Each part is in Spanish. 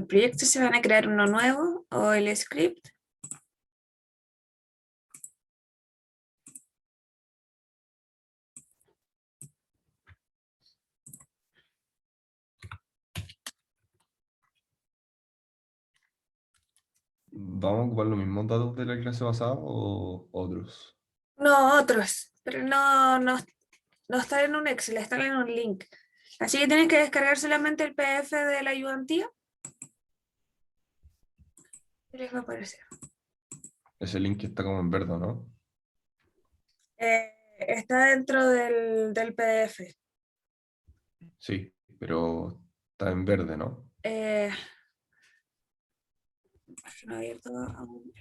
proyecto se van a crear uno nuevo o el script. ¿Vamos a ocupar los mismos datos de la clase pasada o otros? No, otros, pero no están en un Excel, están en un link. Así que tienen que descargar solamente el PDF de la ayudantía. Y les va a aparecer. Ese link está como en verde, ¿no? Está dentro del PDF. Sí, pero está en verde, ¿no? Página abierta aún.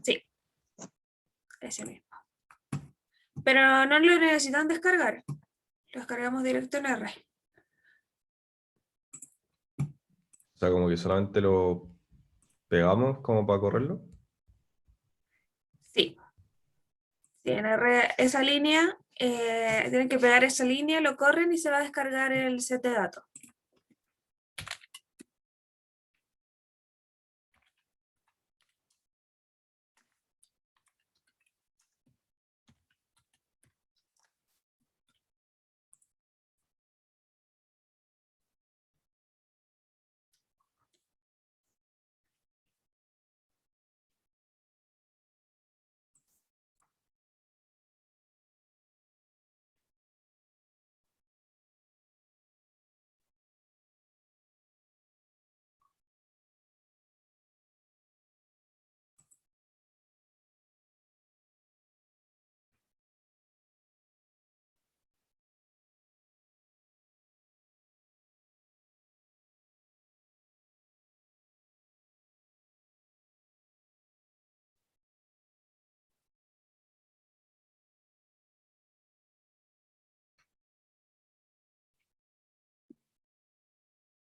Sí, ese mismo. Pero no lo necesitan descargar. Lo descargamos directo en R. O sea, como que solamente lo pegamos como para correrlo. Sí. Sí, en R esa línea, tienen que pegar esa línea, lo corren y se va a descargar el set de datos.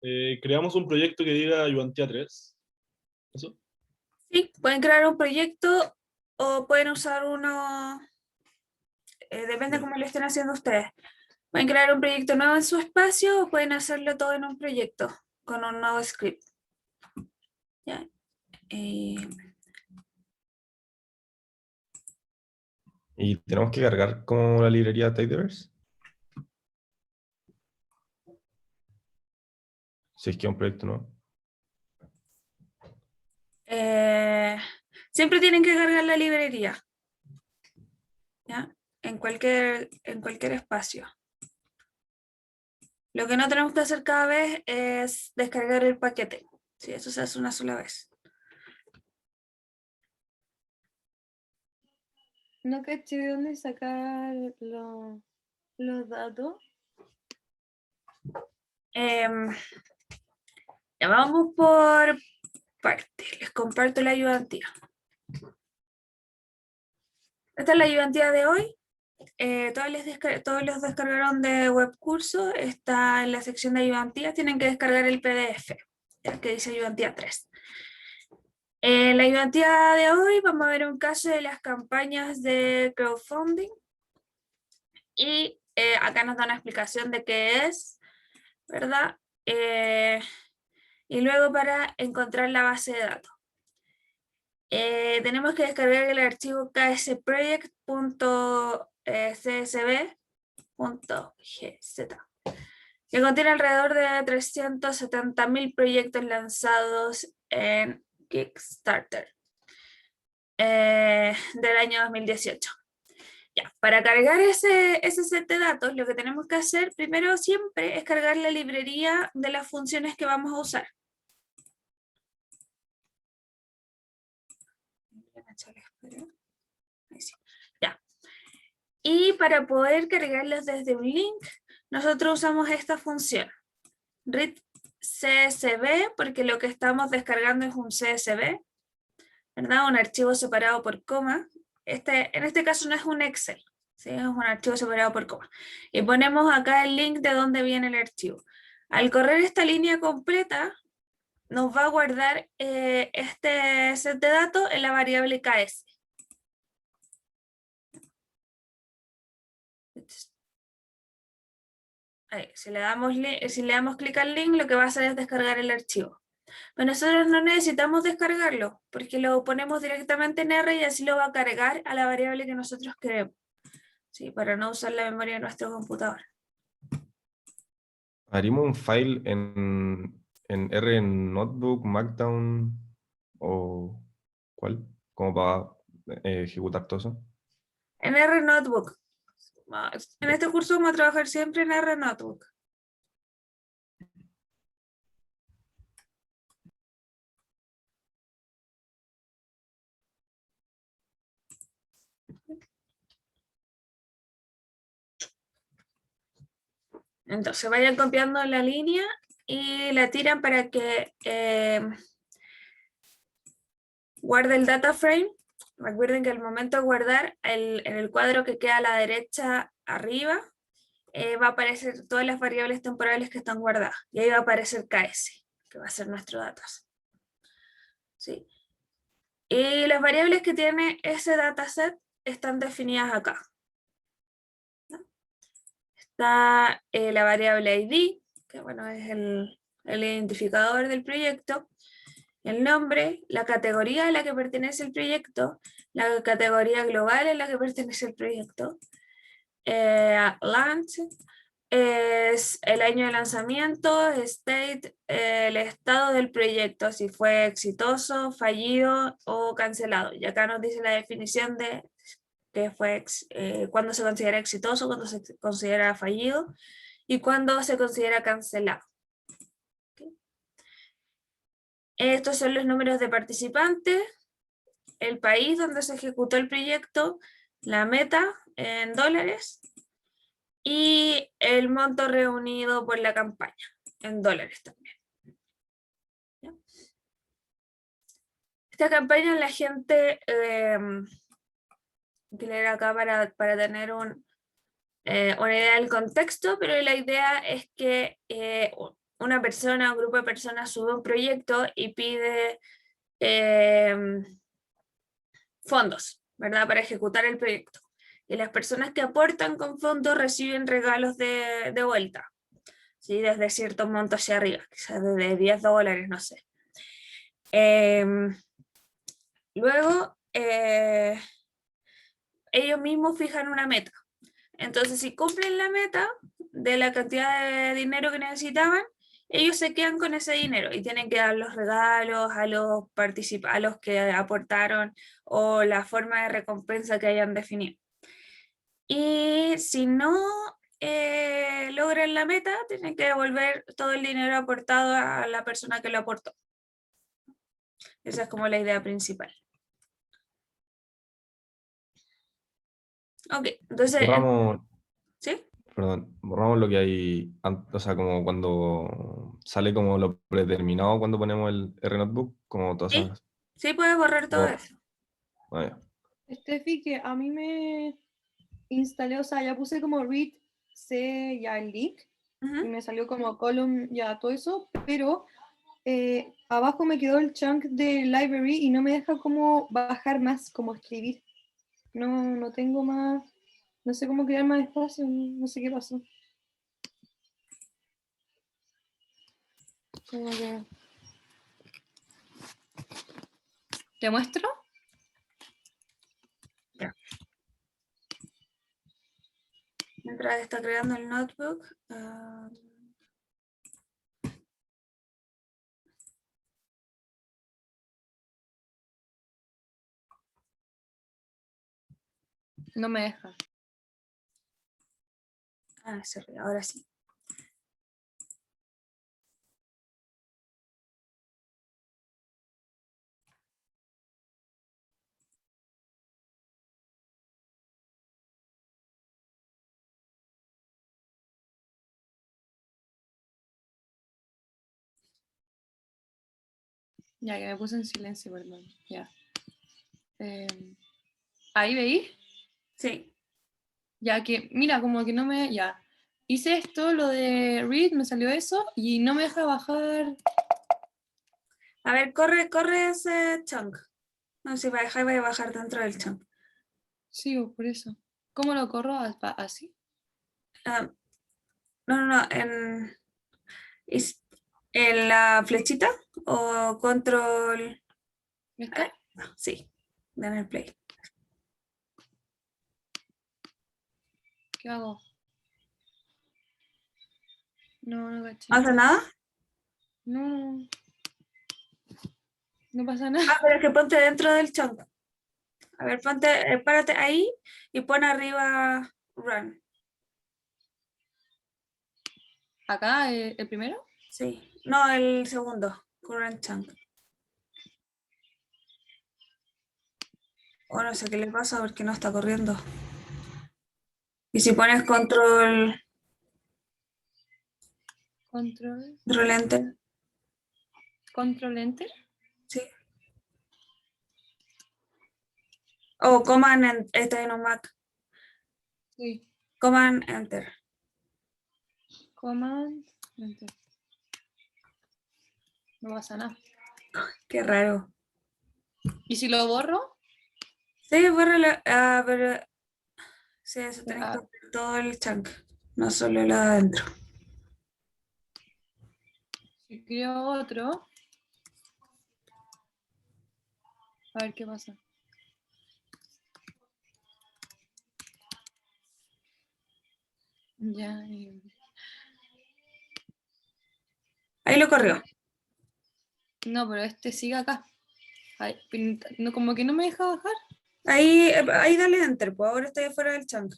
Creamos un proyecto que diga Ayudantía 3. ¿Eso? Sí, pueden crear un proyecto o pueden usar uno, depende cómo lo estén haciendo ustedes. Pueden crear un proyecto nuevo en su espacio o pueden hacerlo todo en un proyecto con un nuevo script. ¿Ya? Y tenemos que cargar como la librería Tidyverse. Si es que es un proyecto nuevo. Siempre tienen que cargar la librería, ¿ya? En cualquier espacio. Lo que no tenemos que hacer cada vez es descargar el paquete. Sí, eso se hace una sola vez. No caché de dónde sacar los datos. Ya vamos por partes. Les comparto la ayudantía. Esta es la ayudantía de hoy. Todos los descargaron de webcurso. Está en la sección de ayudantía. Tienen que descargar el PDF, el que dice ayudantía 3. En la ayudantía de hoy vamos a ver un caso de las campañas de crowdfunding. Y acá nos da una explicación de qué es, ¿verdad? Y luego para encontrar la base de datos. Tenemos que descargar el archivo ksproject.csv.gz, que contiene alrededor de 370.000 proyectos lanzados en Kickstarter del año 2018. Ya, para cargar ese set de datos, lo que tenemos que hacer primero siempre es cargar la librería de las funciones que vamos a usar. Ya. Y para poder cargarlos desde un link, nosotros usamos esta función, read CSV, porque lo que estamos descargando es un CSV, ¿verdad? Un archivo separado por coma. En este caso no es un Excel, ¿sí? Es un archivo separado por coma. Y ponemos acá el link de dónde viene el archivo. Al correr esta línea completa, nos va a guardar este set de datos en la variable KS. ahí, si le damos clic al link, lo que va a hacer es descargar el archivo. Pero nosotros no necesitamos descargarlo, porque lo ponemos directamente en R y así lo va a cargar a la variable que nosotros queremos. Sí, para no usar la memoria de nuestro computador. ¿Haríamos un file en R en Notebook, Markdown o cuál? Como para ejecutar todo eso. En R Notebook. En este curso vamos a trabajar siempre en R Notebook. Entonces vayan copiando la línea y la tiran para que guarde el data frame. Recuerden que al momento de guardar, en el cuadro que queda a la derecha arriba, va a aparecer todas las variables temporales que están guardadas. Y ahí va a aparecer KS, que va a ser nuestro datas. ¿Sí? Y las variables que tiene ese dataset están definidas acá. Está la variable ID, que bueno, es el identificador del proyecto, el nombre, la categoría a la que pertenece el proyecto, la categoría global a la que pertenece el proyecto, launch, es el año de lanzamiento, state, el estado del proyecto, si fue exitoso, fallido o cancelado. Y acá nos dice la definición de que fue cuándo se considera exitoso, cuándo se considera fallido y cuándo se considera cancelado. ¿Okay? Estos son los números de participantes, el país donde se ejecutó el proyecto, la meta en dólares y el monto reunido por la campaña en dólares también. ¿Ya? Esta campaña la gente que leer acá para tener una idea del contexto, pero la idea es que una persona, un grupo de personas sube un proyecto y pide fondos, ¿verdad? Para ejecutar el proyecto. Y las personas que aportan con fondos reciben regalos de vuelta, ¿sí? Desde ciertos montos hacia arriba, quizás desde $10, no sé. Luego, ellos mismos fijan una meta. Entonces, si cumplen la meta de la cantidad de dinero que necesitaban, ellos se quedan con ese dinero y tienen que dar los regalos a los que aportaron o la forma de recompensa que hayan definido. Y si no logran la meta, tienen que devolver todo el dinero aportado a la persona que lo aportó. Esa es como la idea principal. Ok, entonces... ¿Sí? Perdón, borramos lo que hay, o sea, como cuando sale como lo predeterminado cuando ponemos el RNotebook, como todas Sí, esas. sí puedes borrar todo eso. Steffi, que a mí me instalé, o sea, ya puse como read C ya el link y me salió como column ya todo eso, pero abajo me quedó el chunk de library y no me deja como bajar más, como escribir. No tengo más, no sé cómo crear más espacio, no sé qué pasó. Como que... ¿Te muestro? Ya. Mientras está creando el notebook. No me deja. Ahora sí. Ya, que me puse en silencio, perdón. Ya. ¿Ahí veis? Sí. Ya que, mira, como que no me... Ya. Hice esto, lo de read, me salió eso, y no me deja bajar... A ver, corre ese chunk. No sé si va a dejar, va a bajar dentro del chunk. Sí, por eso. ¿Cómo lo corro? ¿Así? no, en la flechita o control. ¿Esta? Sí, en el play. ¿Qué hago? No caché. ¿No hace nada? No. No pasa nada. Pero es que ponte dentro del chunk. A ver, párate ahí y pon arriba run. ¿Acá, el primero? Sí. No, el segundo. Current chunk. O no sé qué le pasa porque no está corriendo. Y si pones control enter. Control enter. Sí. O command está en un Mac. Sí. Command enter. Command enter. No pasa nada. Qué raro. ¿Y si lo borro? Sí, bórralo. Pero sí, eso tenés Ah. que poner todo el chunk. No solo lo de adentro. Si creo otro. A ver qué pasa. Ya. Ahí lo corrió. No, pero este sigue acá. Ay, no, como que no me deja bajar. Ahí dale enter, pues ahora estoy fuera del chunk.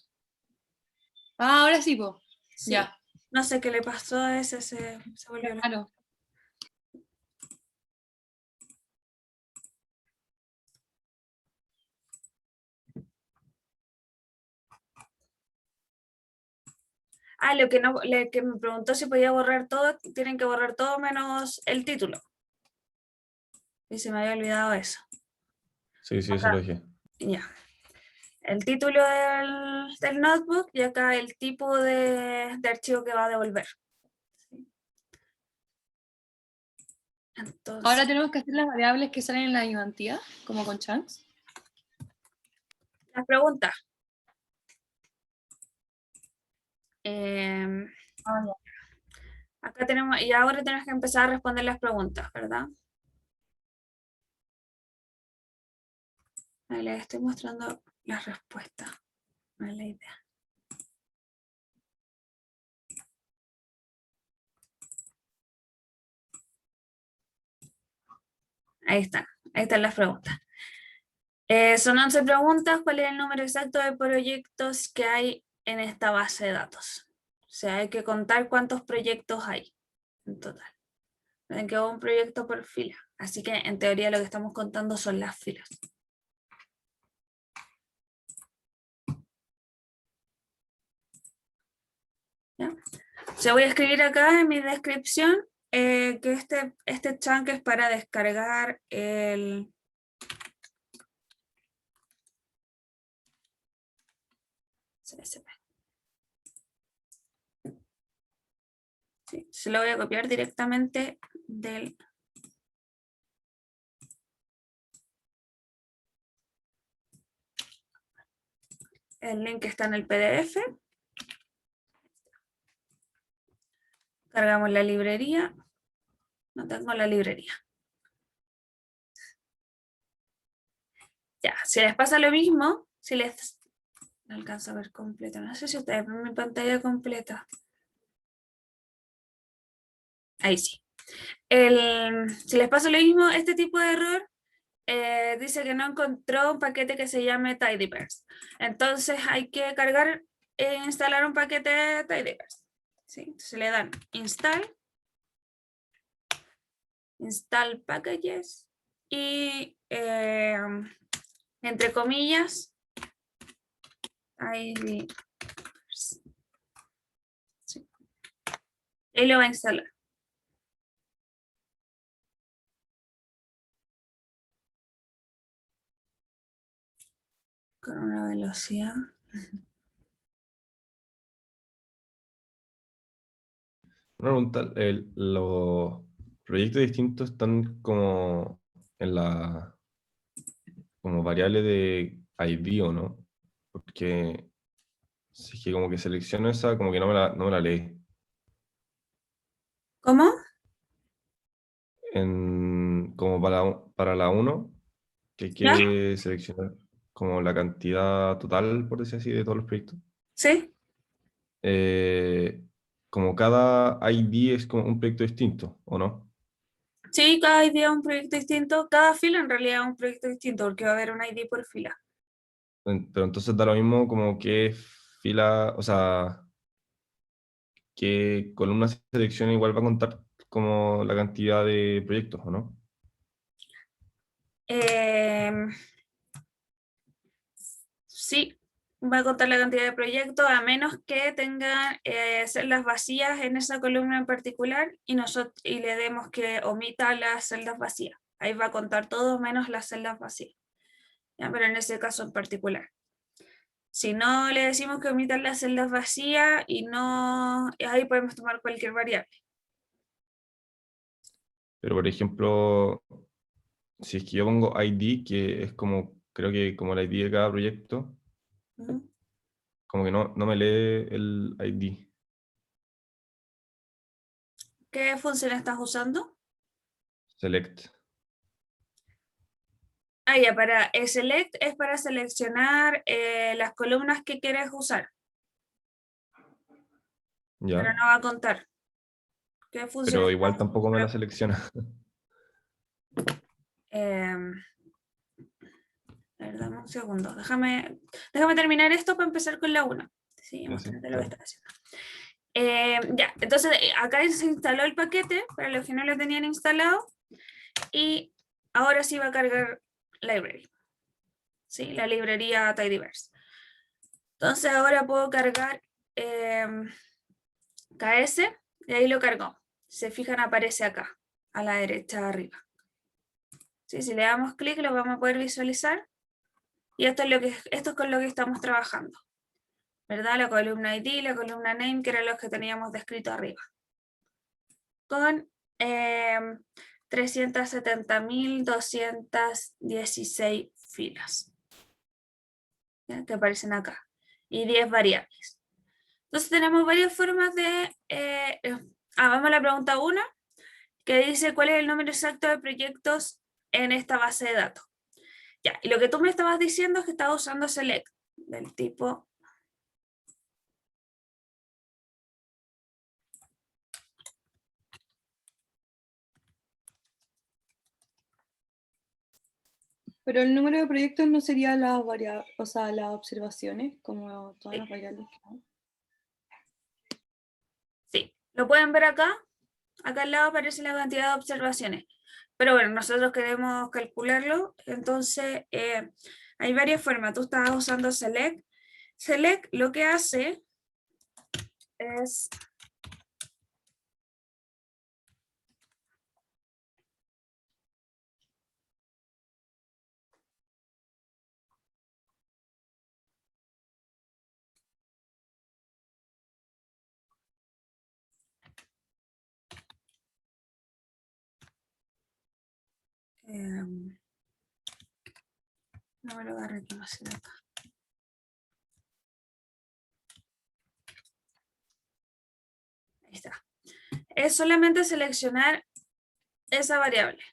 Ah, ahora sí, po. Sí. Ya. No sé qué le pasó a ese, se volvió loco. Claro. Lo que me preguntó si podía borrar todo, tienen que borrar todo menos el título. Y se me había olvidado eso. Sí, eso lo dije. Ya. El título del notebook y acá el tipo de archivo que va a devolver. Entonces, Ahora tenemos que hacer las variables que salen en la ayudantía, como con chunks. las preguntas. Acá tenemos, y ahora tenemos que empezar a responder las preguntas, ¿verdad? Ahí les estoy mostrando las respuestas. No es la idea. Ahí están las preguntas. Son 11 preguntas. ¿Cuál es el número exacto de proyectos que hay en esta base de datos? O sea, hay que contar cuántos proyectos hay en total. Ven que un proyecto por fila. Así que en teoría lo que estamos contando son las filas. ¿Ya? Se voy a escribir acá en mi descripción que este chunk es para descargar el CSV. Sí, se lo voy a copiar directamente del el link que está en el PDF. Cargamos la librería. No tengo la librería. Ya, si les pasa lo mismo, si les... No alcanzo a ver completa. No sé si ustedes ven mi pantalla completa. Ahí sí. Si les pasa lo mismo, este tipo de error dice que no encontró un paquete que se llame tidyverse. Entonces hay que cargar e instalar un paquete tidyverse. ¿Sí? Entonces le dan install packages y entre comillas tidyverse. Sí. Y lo va a instalar. Con una velocidad. Una pregunta, los proyectos distintos están como en la como variable de ID o no, porque si es que como que selecciono esa, como que no me la lee. ¿Cómo? Como para la 1, que hay ¿Ya? que seleccionar como la cantidad total, por decir así, de todos los proyectos. ¿Sí? Como cada ID es como un proyecto distinto, ¿o no? Sí, cada ID es un proyecto distinto. Cada fila en realidad es un proyecto distinto porque va a haber un ID por fila. Pero entonces da lo mismo como qué fila, o sea, qué columna se selecciona igual va a contar como la cantidad de proyectos, ¿o no? Em, sí, va a contar la cantidad de proyectos a menos que tengan celdas vacías en esa columna en particular y le demos que omita las celdas vacías. Ahí va a contar todo menos las celdas vacías. ¿Ya? Pero en ese caso en particular. Si no le decimos que omitan las celdas vacías y no, ahí podemos tomar cualquier variable. Pero por ejemplo, si es que yo pongo ID, que es como, creo que como el ID de cada proyecto, Ujú. como que no me lee el ID. ¿Qué función estás usando? Select. Ah, ya, para select es para seleccionar las columnas que quieres usar, pero ¿Ya? no va a contar. ¿Qué función Pero estás igual tampoco me la usando? selecciona. A ver, dame un segundo. Déjame terminar esto para empezar con la 1. Sí, Ya, sí, mostrarte lo que claro. está haciendo. Ya, entonces acá se instaló el paquete para los que no lo tenían instalado y ahora sí va a cargar library, ¿sí? La librería Tidyverse. Entonces ahora puedo cargar KS y ahí lo cargó. Se fijan, aparece acá, a la derecha arriba. ¿Sí? Si le damos clic lo vamos a poder visualizar y esto es con lo que estamos trabajando, ¿verdad? La columna ID, la columna name, que eran los que teníamos descrito arriba. Con 370.216 filas, ¿ya? Que aparecen acá y 10 variables. Entonces tenemos varias formas de... vamos a la pregunta 1, que dice cuál es el número exacto de proyectos en esta base de datos. Ya, y lo que tú me estabas diciendo es que estabas usando select del tipo... Pero el número de proyectos no sería las o sea, las observaciones, como todas las Sí, variables que hay. sí, lo pueden ver acá. Acá al lado aparece la cantidad de observaciones. Pero bueno, nosotros queremos calcularlo, entonces hay varias formas. Tú estás usando select. Select lo que hace es... no me lo agarré que no sé de acá. Ahí está. Es solamente seleccionar esa variable.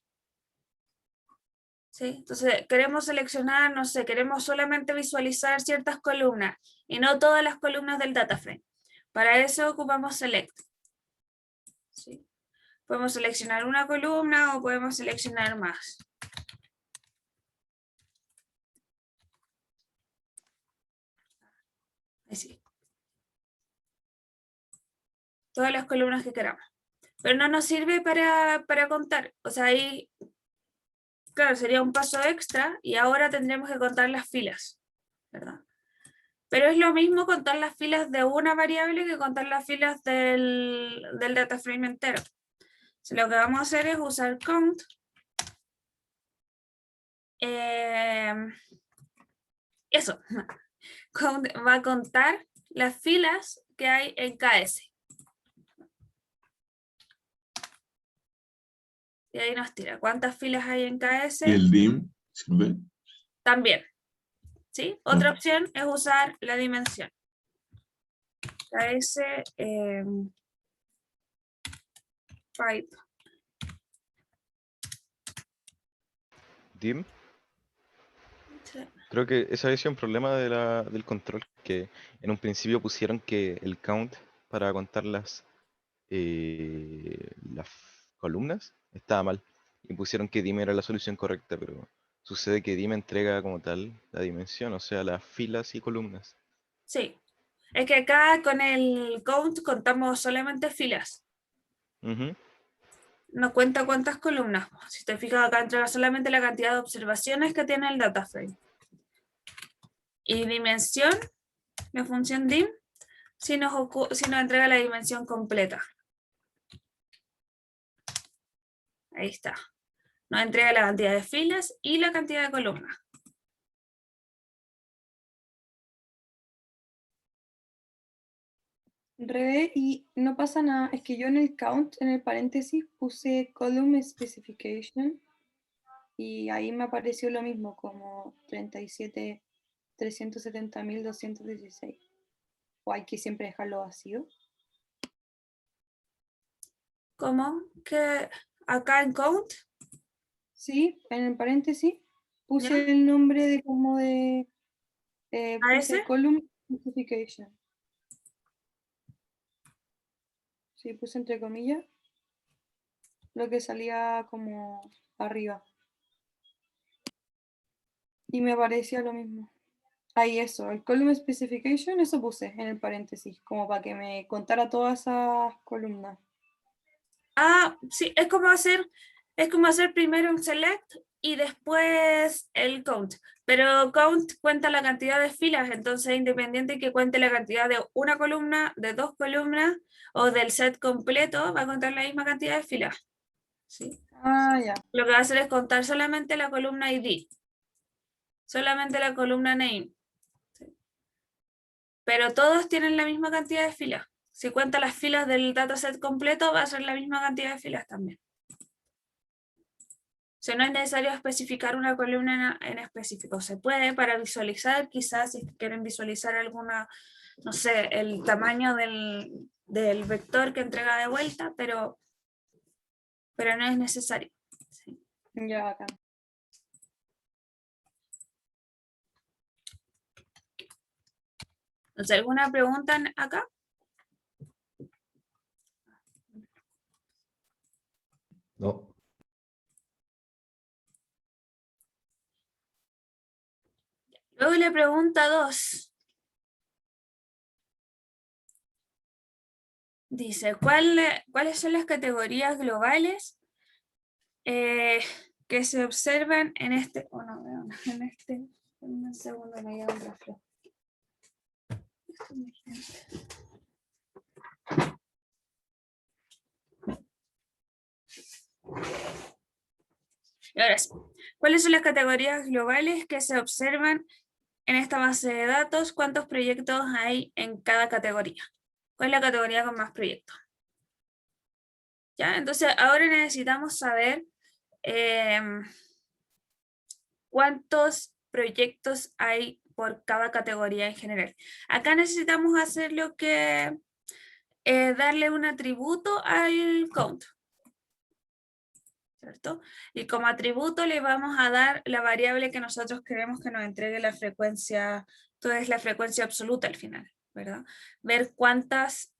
¿Sí? Entonces queremos seleccionar, no sé, queremos solamente visualizar ciertas columnas y no todas las columnas del data frame. Para eso ocupamos select. ¿Sí? Podemos seleccionar una columna o podemos seleccionar más. Ahí sí. Todas las columnas que queramos. Pero no nos sirve para contar. O sea, ahí, claro, sería un paso extra y ahora tendremos que contar las filas, ¿verdad? Pero es lo mismo contar las filas de una variable que contar las filas del data frame entero. So, lo que vamos a hacer es usar count. Eso. Count va a contar las filas que hay en KS. Y ahí nos tira cuántas filas hay en KS. ¿Y el dim sirve? También. ¿Sí? Otra opción es usar la dimensión. KS 5. Dim, creo que ese había sido un problema del control, que en un principio pusieron que el count para contar las columnas estaba mal. Y pusieron que dim era la solución correcta, pero sucede que dim entrega como tal la dimensión, o sea, las filas y columnas. Sí, es que acá con el count contamos solamente filas. Ujú. No cuenta cuántas columnas. Si te fijas, acá entrega solamente la cantidad de observaciones que tiene el data frame. Y dimensión, la función dim, si nos entrega la dimensión completa. Ahí está. Nos entrega la cantidad de filas y la cantidad de columnas. Revés, y no pasa nada, es que yo en el count, en el paréntesis, puse column specification y ahí me apareció lo mismo, como 37.370.216. O hay que siempre dejarlo vacío. ¿Cómo? Que acá en count, Sí, en el paréntesis puse ¿ya? el nombre de como de, ¿A ese? puse column specification. Sí, puse entre comillas lo que salía como arriba. Y me parecía lo mismo. Ahí eso, el column specification, eso puse en el paréntesis, como para que me contara todas esas columnas. Ah, sí, es como hacer primero un select y después el count. Pero count cuenta la cantidad de filas, entonces independiente que cuente la cantidad de una columna, de 2 columnas o del set completo, va a contar la misma cantidad de filas. ¿Sí? Ah, ya. Lo que va a hacer es contar solamente la columna ID, solamente la columna name. ¿Sí? Pero todos tienen la misma cantidad de filas. Si cuenta las filas del dataset completo, va a ser la misma cantidad de filas también. O sea, no es necesario especificar una columna en específico. Se puede para visualizar, quizás si quieren visualizar alguna, no sé, el tamaño del vector que entrega de vuelta, pero no es necesario. Sí. Ya, bacán. Entonces, ¿alguna pregunta acá? No. Luego la pregunta 2. Dice, ¿cuáles son las categorías globales que se observan en este... Oh, no, en este... Un segundo, me llega un reflejo. Y ahora sí, ¿cuáles son las categorías globales que se observan en esta base de datos? ¿Cuántos proyectos hay en cada categoría? ¿Cuál es la categoría con más proyectos? ¿Ya? Entonces, ahora necesitamos saber cuántos proyectos hay por cada categoría en general. Acá necesitamos hacer lo que darle un atributo al count, ¿cierto? Y como atributo le vamos a dar la variable que nosotros queremos que nos entregue la frecuencia, entonces la frecuencia absoluta al final, ¿verdad? Ver cuántos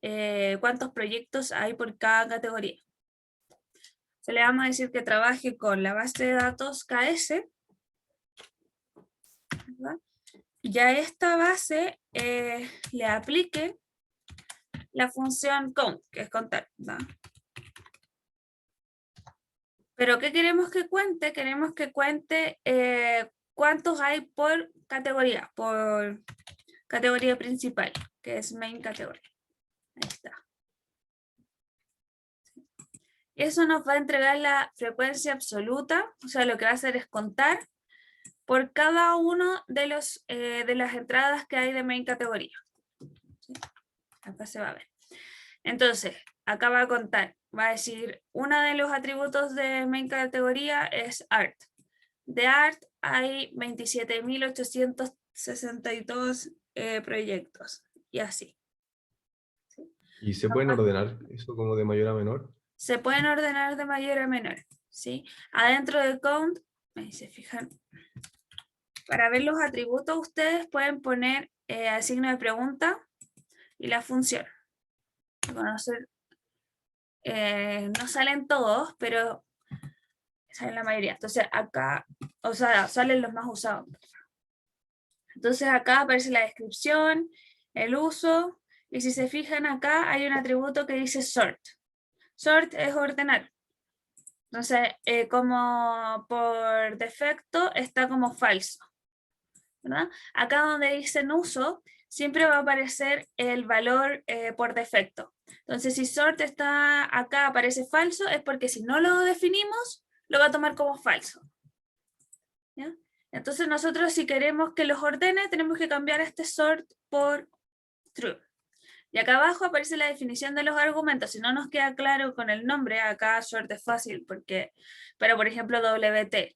proyectos hay por cada categoría. Se le vamos a decir que trabaje con la base de datos KS, ¿verdad? Y a esta base le aplique la función count, que es contar, ¿no? Pero ¿qué queremos que cuente? Queremos que cuente cuántos hay por categoría principal, que es main category. Ahí está. Eso nos va a entregar la frecuencia absoluta, o sea, lo que va a hacer es contar por cada uno de las entradas que hay de main categoría. ¿Sí? Acá se va a ver. Entonces, acá va a contar, va a decir, uno de los atributos de main categoría es art. De art hay 27.862 proyectos, y así. ¿Y se pueden ordenar eso como de mayor a menor? se pueden ordenar de mayor a menor, ¿sí? Adentro de count, ahí se fijan, para ver los atributos ustedes pueden poner el signo de pregunta y la función. Conocer, no salen todos, pero salen la mayoría. Entonces acá, o sea, salen los más usados. Entonces acá aparece la descripción, el uso, y si se fijan acá hay un atributo que dice sort. Sort es ordenar. Entonces, como por defecto está como falso, ¿verdad? Acá donde dice en uso, siempre va a aparecer el valor por defecto. Entonces, si sort está acá, aparece falso, es porque si no lo definimos, lo va a tomar como falso. ¿Ya? Entonces, nosotros si queremos que los ordene, tenemos que cambiar este sort por true. Y acá abajo aparece la definición de los argumentos. Si no nos queda claro con el nombre, acá sort es fácil, porque, pero por ejemplo WT.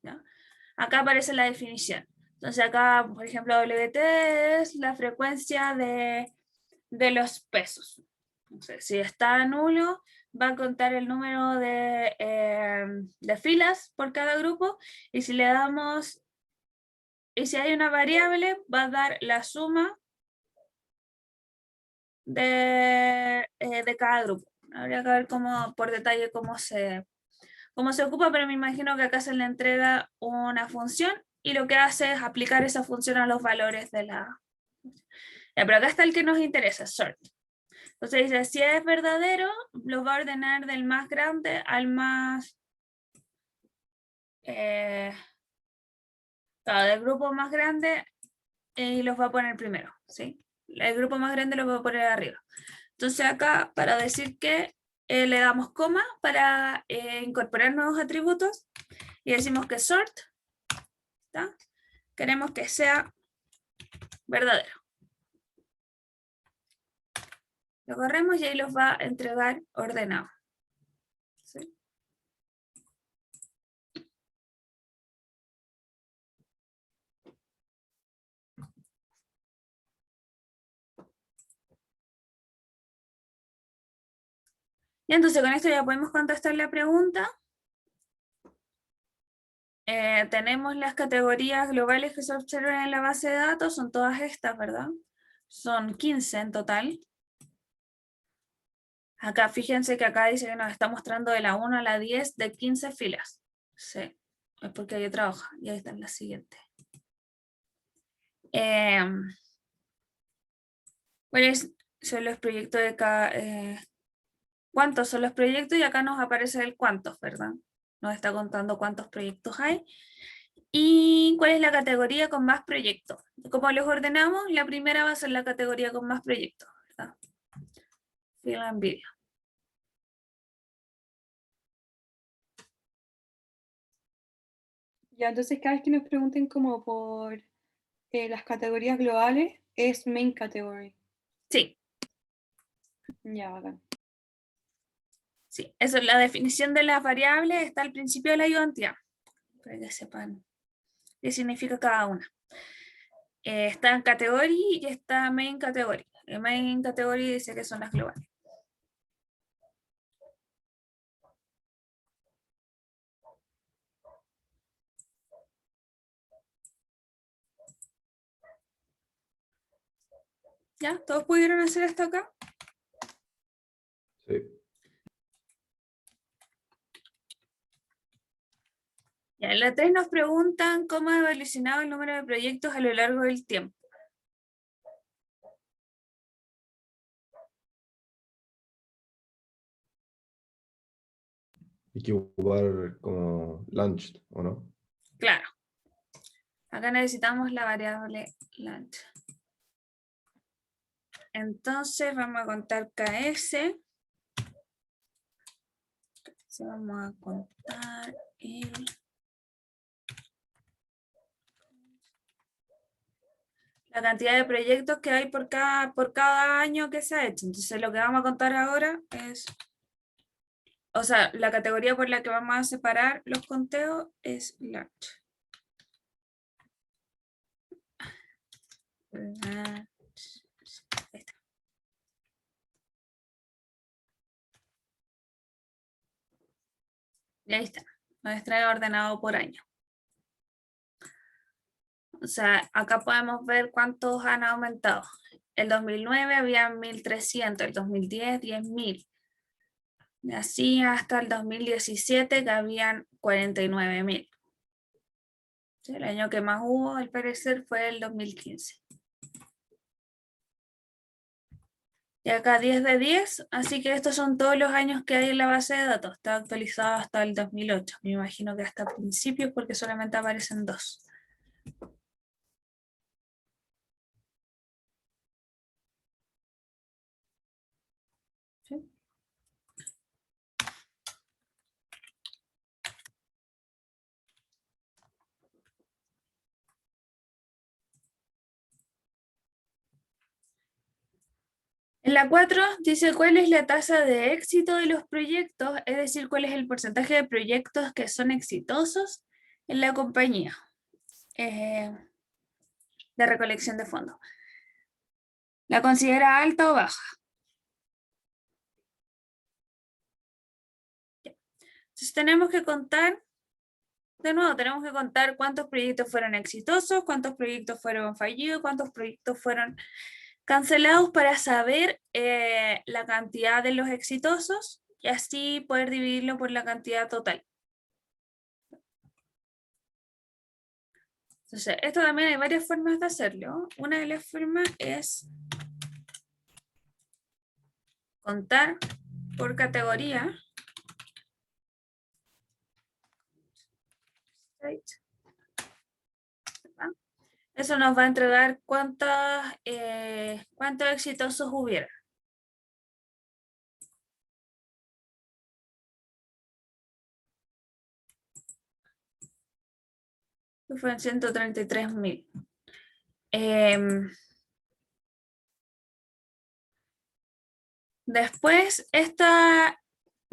¿Ya? Acá aparece la definición. Entonces acá, por ejemplo, WT es la frecuencia de los pesos. Entonces, si está nulo, va a contar el número de filas por cada grupo, y si le damos, y si hay una variable, va a dar la suma de cada grupo. Habría que ver cómo, por detalle cómo se ocupa, pero me imagino que acá se le entrega una función y lo que hace es aplicar esa función a los valores de la... Ya, pero acá está el que nos interesa, sort. Entonces dice, si es verdadero, lo va a ordenar del más grande al más... claro, del grupo más grande y los va a poner primero, ¿sí? El grupo más grande lo va a poner arriba. Entonces acá, para decir que le damos coma para incorporar nuevos atributos y decimos que sort, ¿está? Queremos que sea verdadero. Lo corremos y ahí los va a entregar ordenado. ¿Sí? Y entonces con esto ya podemos contestar la pregunta. Tenemos las categorías globales que se observan en la base de datos, son todas estas, ¿verdad? Son 15 en total. Acá fíjense que acá dice que nos está mostrando de la 1 a la 10 de 15 filas. Sí, es porque hay otra hoja y ahí está en la siguiente. ¿Cuáles son los proyectos de cada... cuántos son los proyectos? Y acá nos aparece el cuántos, ¿verdad? Nos está contando cuántos proyectos hay. ¿Y cuál es la categoría con más proyectos? Como los ordenamos, la primera va a ser la categoría con más proyectos, ¿verdad? Film and Video. Ya, entonces cada vez que nos pregunten como por las categorías globales, es main category. Sí, Ya, bacán. sí. Eso es la definición de las variables, está al principio de la ayudantía, para que sepan qué significa cada una. Está en category y está main category. El main category dice que son las globales. ¿Ya? ¿Todos pudieron hacer hasta acá? Sí. Ya, en la 3 nos preguntan cómo ha evolucionado el número de proyectos a lo largo del tiempo. Hay que ocupar como launched, ¿o no? Claro. Acá necesitamos la variable launch. Entonces vamos a contar KS. Vamos a contar la cantidad de proyectos que hay por cada año que se ha hecho. Entonces lo que vamos a contar ahora es, o sea, la categoría por la que vamos a separar los conteos es launch. Y ahí está, nos extrae ordenado por año. O sea, acá podemos ver cuántos han aumentado. El 2009 había 1.300, el 2010 10.000. Y así hasta el 2017 que habían 49.000. El año que más hubo, al parecer, fue el 2015. Y acá 10 de 10, así que estos son todos los años que hay en la base de datos. Está actualizado hasta el 2008. Me imagino que hasta principios porque solamente aparecen 2. ¿Sí? En la 4 dice cuál es la tasa de éxito de los proyectos, es decir, cuál es el porcentaje de proyectos que son exitosos en la compañía de recolección de fondos. ¿La considera alta o baja? Entonces tenemos que contar, de nuevo, tenemos que contar cuántos proyectos fueron exitosos, cuántos proyectos fueron fallidos, cuántos proyectos fueron cancelados para saber la cantidad de los exitosos y así poder dividirlo por la cantidad total. Entonces, esto también hay varias formas de hacerlo. Una de las formas es contar por categoría. Eso nos va a entregar cuántos exitosos hubiera. Fue en 133.000. Después,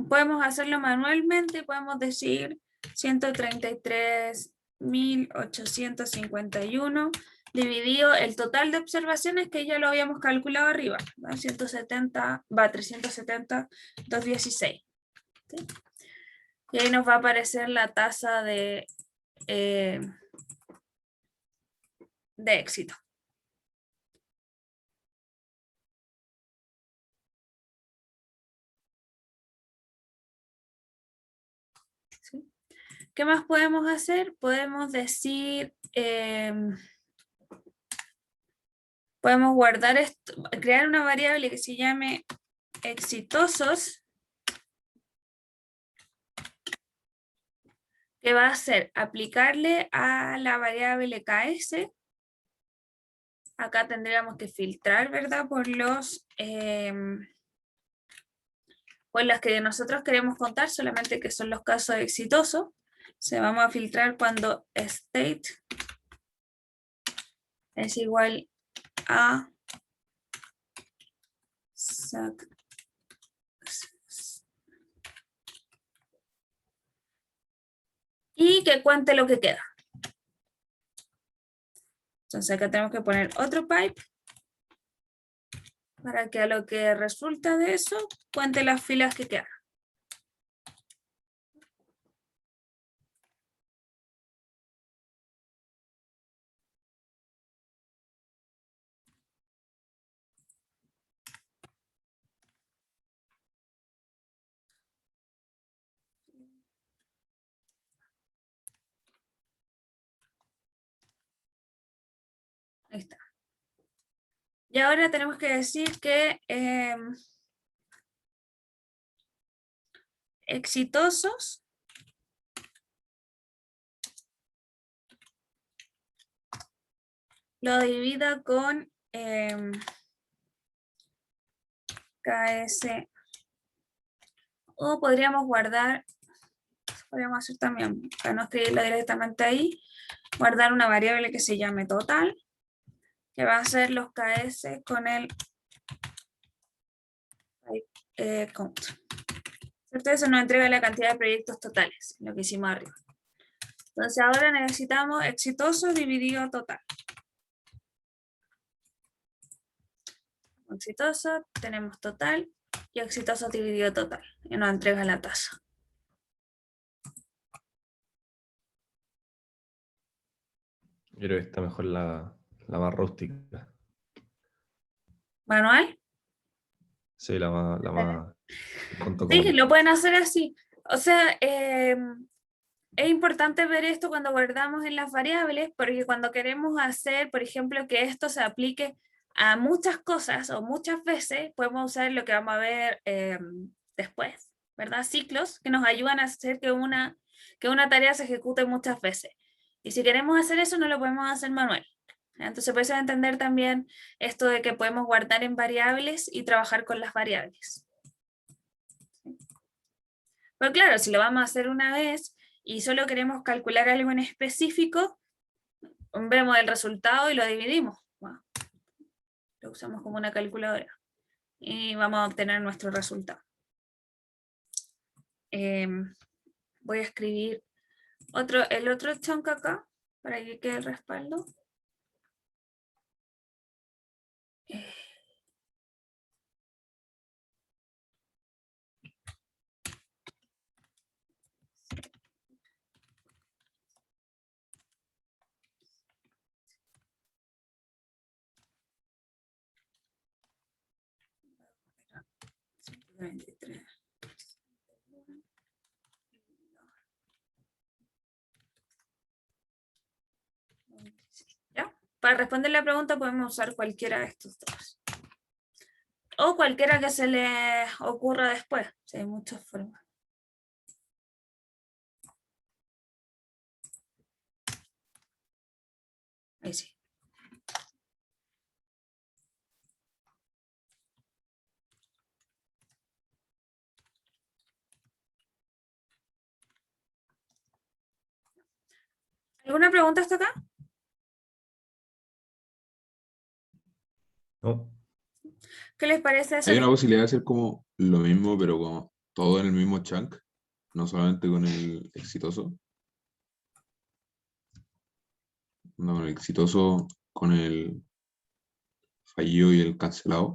podemos hacerlo manualmente, podemos decir 133.851 dividido el total de observaciones que ya lo habíamos calculado arriba, ¿no? 370, 216. ¿Sí? Y ahí nos va a aparecer la tasa de éxito. ¿Sí? ¿Qué más podemos hacer? Podemos decir, podemos guardar esto, crear una variable que se llame exitosos, que va a ser aplicarle a la variable KS. Acá tendríamos que filtrar, ¿verdad? Por los que nosotros queremos contar, solamente que son los casos exitosos. Se vamos a filtrar cuando state es igual a y que cuente lo que queda. Entonces acá tenemos que poner otro pipe para que a lo que resulta de eso cuente las filas que quedan. Ahí está. Y ahora tenemos que decir que exitosos lo divida con KS, o podríamos guardar, podríamos hacer también, para no escribirlo directamente ahí, guardar una variable que se llame total, que va a ser los KS con el count. ¿Cierto? Eso nos entrega la cantidad de proyectos totales, lo que hicimos arriba. Entonces ahora necesitamos exitoso dividido total. Exitoso, tenemos total, y exitoso dividido total, y nos entrega la tasa. Yo creo que está mejor la más rústica. ¿Manual? Sí, la más punto Sí, común. lo pueden hacer así. O sea, es importante ver esto cuando guardamos en las variables, porque cuando queremos hacer, por ejemplo, que esto se aplique a muchas cosas o muchas veces, podemos usar lo que vamos a ver después, ¿verdad? Ciclos que nos ayudan a hacer que una tarea se ejecute muchas veces. Y si queremos hacer eso, no lo podemos hacer manual. Entonces, por eso entender también esto de que podemos guardar en variables y trabajar con las variables. Pero claro, si lo vamos a hacer una vez y solo queremos calcular algo en específico, vemos el resultado y lo dividimos. Bueno, lo usamos como una calculadora y vamos a obtener nuestro resultado. Voy a escribir el otro chunk acá para que quede el respaldo. ¿Ya? Para responder la pregunta podemos usar cualquiera de estos dos. O cualquiera que se les ocurra después. Sí, hay muchas formas. Ahí sí. ¿Alguna pregunta hasta acá? ¿No? ¿Qué les parece eso? Hay una posibilidad de hacer como lo mismo, pero como todo en el mismo chunk, no solamente con el exitoso. No, con el exitoso, con el fallido y el cancelado.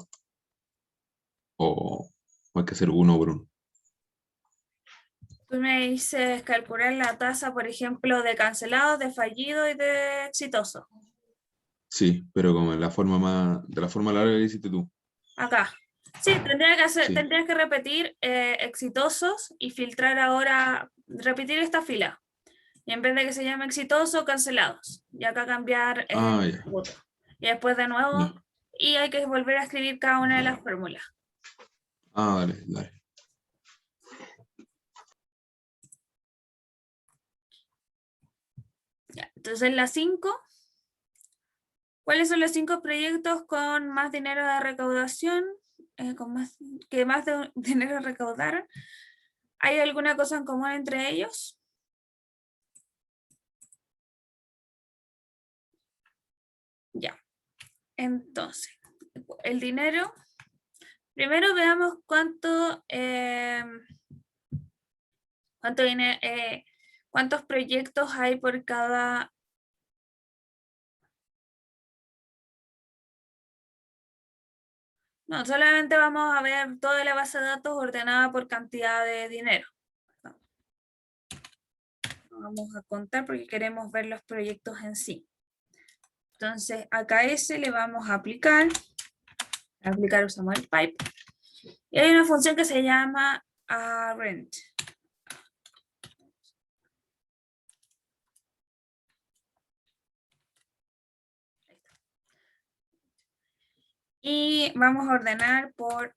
O hay que hacer uno por uno. Tú me dices calcular la tasa, por ejemplo, de cancelados, de fallido y de exitoso. Sí, pero como de la forma larga que hiciste tú. Acá. Sí, Sí. tendrías que repetir exitosos y filtrar ahora, repetir esta fila. Y en vez de que se llame exitoso, cancelados. Y acá cambiar Ah, ya. voto. Y después de nuevo, Ya. y hay que volver a escribir cada una de las fórmulas. Ah, dale, dale. Ya, entonces las 5. ¿Cuáles son los 5 proyectos con más dinero de recaudación? Que más dinero recaudaron. ¿Hay alguna cosa en común entre ellos? Ya. Entonces, el dinero. Primero veamos cuántos proyectos hay por cada. No, solamente vamos a ver toda la base de datos ordenada por cantidad de dinero. No vamos a contar porque queremos ver los proyectos en sí. Entonces, acá a ese le vamos a aplicar. Para aplicar usamos el pipe. Y hay una función que se llama rent. Y vamos a ordenar por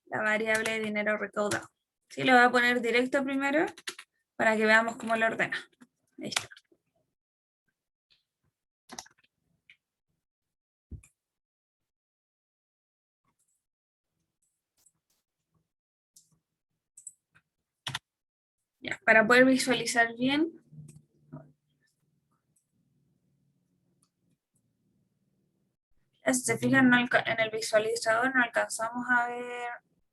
la variable de dinero recaudado. ¿Sí? Lo voy a poner directo primero para que veamos cómo lo ordena. Ahí está. Ya, para poder visualizar bien. Si se fijan en el visualizador no alcanzamos a ver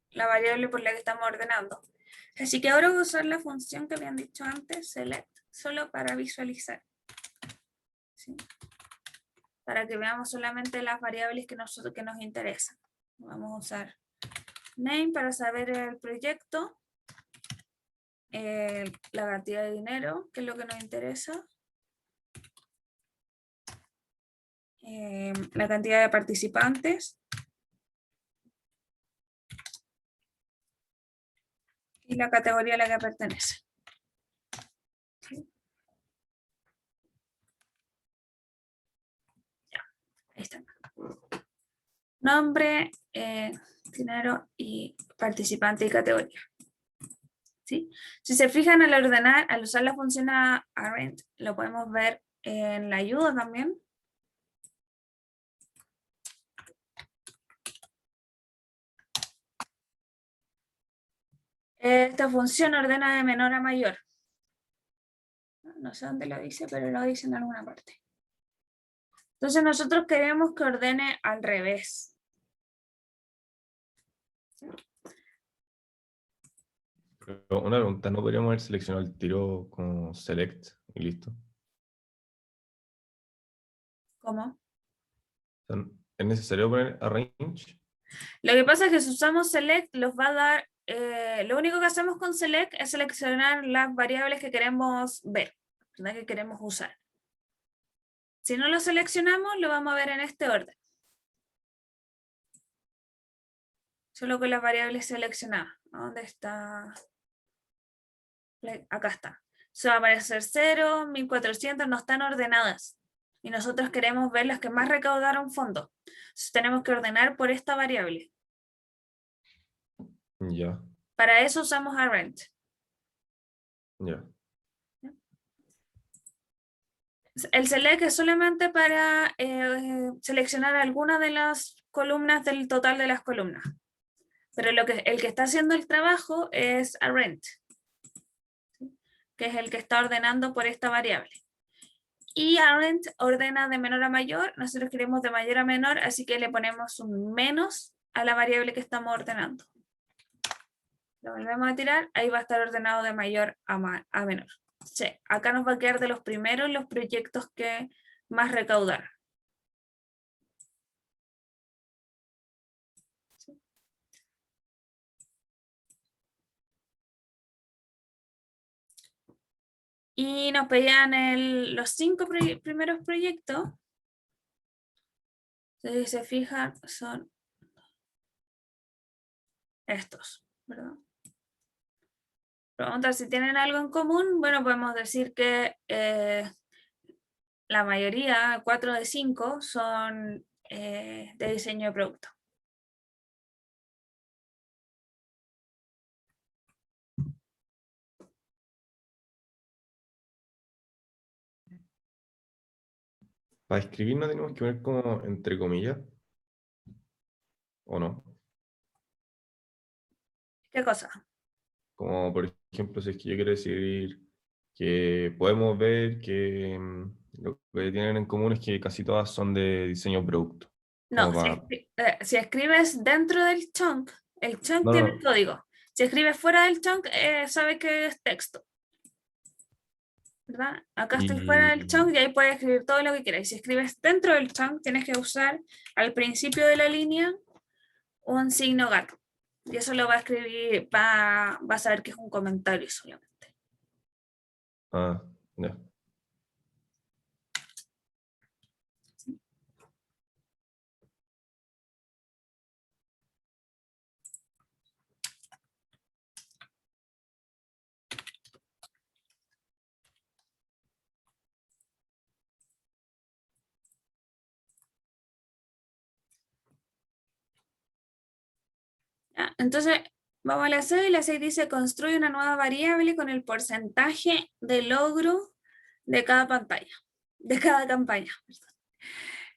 la variable por la que estamos ordenando. Así que ahora voy a usar la función que habían dicho antes, select, solo para visualizar. ¿Sí? Para que veamos solamente las variables que nos interesan. Vamos a usar name para saber el proyecto, la cantidad de dinero, que es lo que nos interesa. la cantidad de participantes y la categoría a la que pertenece. ¿Sí? Ya, ahí está. Nombre, dinero y participante y categoría. ¿Sí? Si se fijan al ordenar, al usar la función arrange, lo podemos ver en la ayuda también. Esta función ordena de menor a mayor. No sé dónde lo dice, pero lo dice en alguna parte. Entonces nosotros queremos que ordene al revés. Pero una pregunta, ¿no podríamos haber seleccionado el tiro como select y listo? ¿Cómo? O sea, ¿es necesario poner arrange? Lo que pasa es que si usamos select, los va a dar, lo único que hacemos con select es seleccionar las variables que queremos ver, ¿verdad? Que queremos usar. Si no lo seleccionamos, lo vamos a ver en este orden. Solo con las variables seleccionadas. ¿Dónde está? Acá está. Se va a aparecer 0, 1400, no están ordenadas. Y nosotros queremos ver las que más recaudaron fondos. Entonces tenemos que ordenar por esta variable. Ya, Para eso usamos arrange. ya. El select es solamente para seleccionar alguna de las columnas del total de las columnas. Pero el que está haciendo el trabajo es arrange, ¿sí? Que es el que está ordenando por esta variable. Y arrange ordena de menor a mayor, nosotros queremos de mayor a menor, así que le ponemos un menos a la variable que estamos ordenando. Lo volvemos a tirar, ahí va a estar ordenado de mayor a menor. Sí, acá nos va a quedar de los primeros los proyectos que más recaudaron. ¿Sí? Y nos pedían los 5 primeros proyectos. Si se fijan, son estos, ¿verdad? Preguntar si tienen algo en común. Bueno, podemos decir que la mayoría, 4 de 5, son de diseño de producto. Para escribir no tenemos que poner como entre comillas, ¿o no? ¿Qué cosa? Como por ejemplo, si es que yo quiero decir que podemos ver que lo que tienen en común es que casi todas son de diseño de producto. No, Como para... si escribes dentro del chunk, el chunk No, tiene no. el código. Si escribes fuera del chunk, sabe que es texto. ¿Verdad? Acá estoy fuera del chunk y ahí puedes escribir todo lo que quieras. Si escribes dentro del chunk, tienes que usar al principio de la línea un signo gato. Y eso lo va a escribir, va a saber que es un comentario solamente. Ah, ya. ¿Ya? Entonces, vamos a la 6 y la 6 dice construye una nueva variable con el porcentaje de logro de cada pantalla, de cada campaña. Perdón.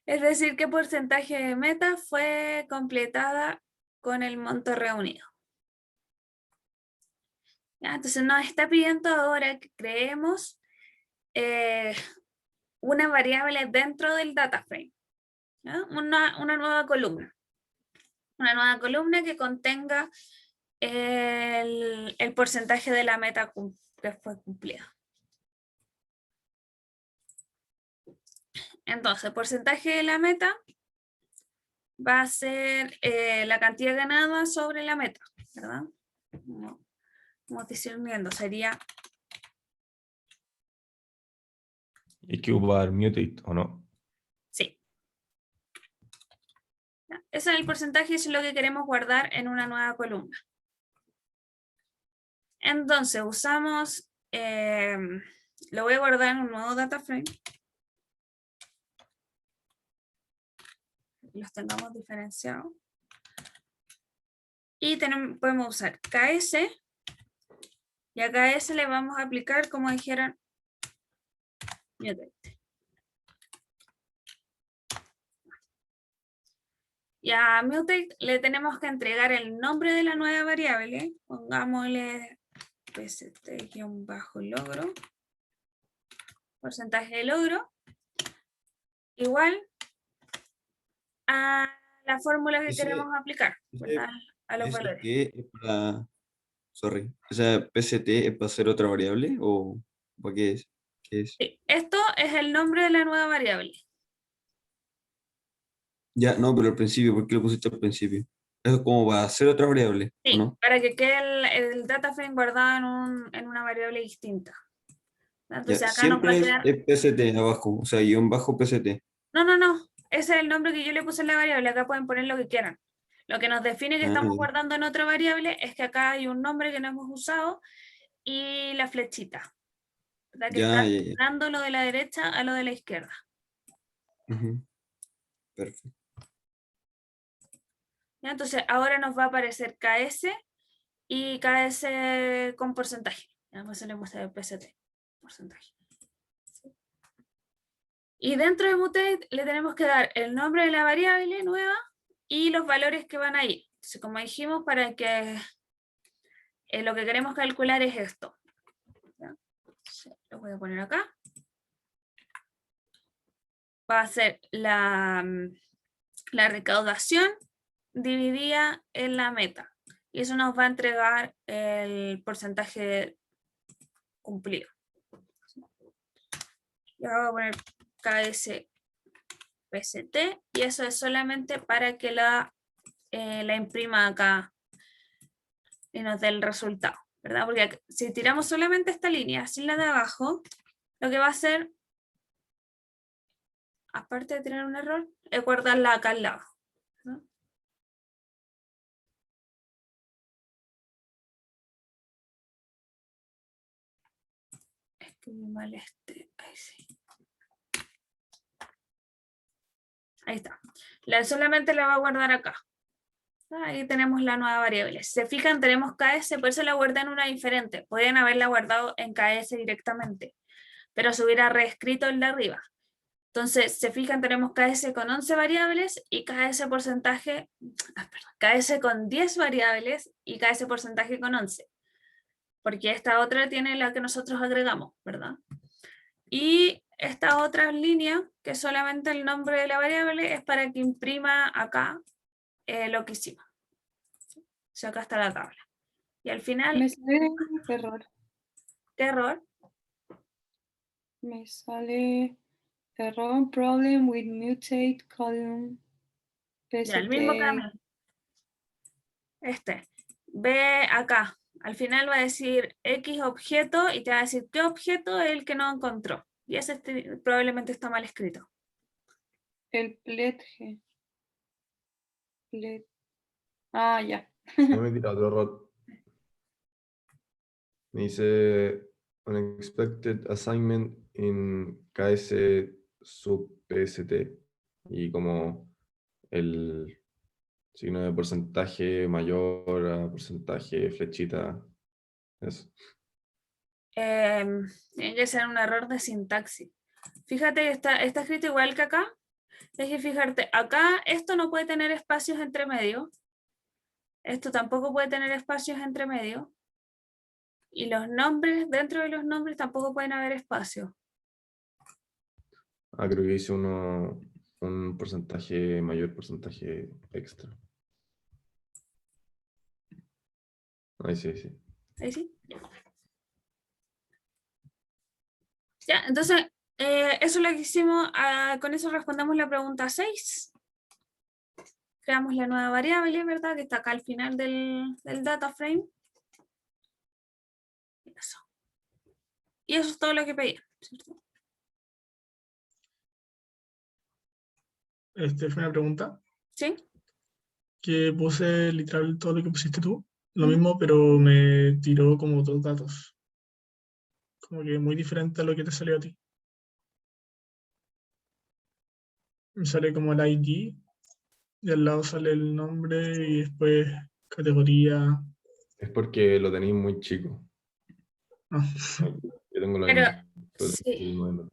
Es decir, qué porcentaje de meta fue completada con el monto reunido. ¿Ya? Entonces nos está pidiendo ahora que creemos una variable dentro del data frame. ¿Ya? Una nueva columna. Una nueva columna que contenga el porcentaje de la meta que fue cumplida. Entonces, el porcentaje de la meta va a ser la cantidad ganada sobre la meta, ¿verdad? Como estoy diciendo, sería... ¿Y hay que ocupar mutate o no? Sí. Ese es el porcentaje y eso es lo que queremos guardar en una nueva columna. Entonces usamos, lo voy a guardar en un nuevo data frame. Los tengamos diferenciados. Y podemos usar KS. Y a KS le vamos a aplicar, como dijeron, mutate. Y a mutate le tenemos que entregar el nombre de la nueva variable. Pongámosle pst-logro. Porcentaje de logro. Igual a la fórmula que queremos aplicar, ¿verdad? A los valores. PST es para, sorry, o sea, PST es para hacer otra variable o para qué es? ¿Qué es? Sí, esto es el nombre de la nueva variable. Ya, no, pero al principio, ¿por qué lo pusiste al principio? Es como para hacer otra variable, Sí, ¿o no? para que quede el data frame guardado en una variable distinta. Entonces Ya, acá nos va a siempre quedar... es PST abajo, o sea, guión bajo PST. No, no, no. Ese es el nombre que yo le puse en la variable. Acá pueden poner lo que quieran. Lo que nos define que Ah, estamos ya. guardando en otra variable es que acá hay un nombre que no hemos usado y la flechita, ¿verdad? Que está Ya, ya, ya. dando lo de la derecha a lo de la izquierda. Ujú. Perfecto. ¿Ya? Entonces ahora nos va a aparecer KS y KS con porcentaje. Además se le muestra el PST, porcentaje. Y dentro de mutate le tenemos que dar el nombre de la variable nueva y los valores que van ahí. Entonces, como dijimos, para que lo que queremos calcular es esto. ¿Ya? Lo voy a poner acá. Va a ser la recaudación dividida en la meta. Y eso nos va a entregar el porcentaje cumplido. Y ahora voy a poner KS PST y eso es solamente para que la imprima acá y nos dé el resultado, ¿verdad? Porque si tiramos solamente esta línea sin la de abajo, lo que va a hacer, aparte de tener un error, es guardarla acá al lado, ¿no? Escribí mal ahí sí. Ahí está. Solamente la va a guardar acá. Ahí tenemos la nueva variable. Si se fijan, tenemos KS, por eso la guardé en una diferente. Podrían haberla guardado en KS directamente, pero se hubiera reescrito el de arriba. Entonces, se fijan, tenemos KS con 11 variables y KS porcentaje, KS con 10 variables y KS porcentaje con 11. Porque esta otra tiene la que nosotros agregamos, ¿verdad? Y esta otra línea, que solamente el nombre de la variable, es para que imprima acá lo que hicimos. O sea, acá está la tabla. Y al final, Me sale un error. ¿qué error? Me sale error problem with mutate column Ya, el mismo que a mí. Ve acá. Al final va a decir X objeto y te va a decir qué objeto es el que no encontró. Y ese probablemente está mal escrito. El pledge. Ah, ya. No me tira otro error. Me dice unexpected assignment in KS sub PST. Y como el signo de porcentaje mayor a porcentaje flechita. Eso. Tiene que ser un error de sintaxis. Fíjate que está escrito igual que acá. Tienes que fijarte, acá esto no puede tener espacios entre medio. Esto tampoco puede tener espacios entre medio. Y los nombres, dentro de los nombres tampoco pueden haber espacios. Ah, creo que hice un porcentaje mayor, porcentaje extra. Ahí sí, sí. Ahí sí. Ya, entonces, eso es lo que hicimos. Con eso respondemos la pregunta 6. Creamos la nueva variable, ¿verdad? Que está acá al final del data frame. Eso. Y eso es todo lo que pedí, ¿cierto? Fue una pregunta. ¿Sí? que puse literal todo lo que pusiste tú, lo mismo, pero me tiró como dos datos. Como que muy diferente a lo que te salió a ti. Me sale como el ID, y al lado sale el nombre y después categoría. Es porque lo tenéis muy chico. Ah, Yo tengo lo Pero, mismo. sí. Bueno,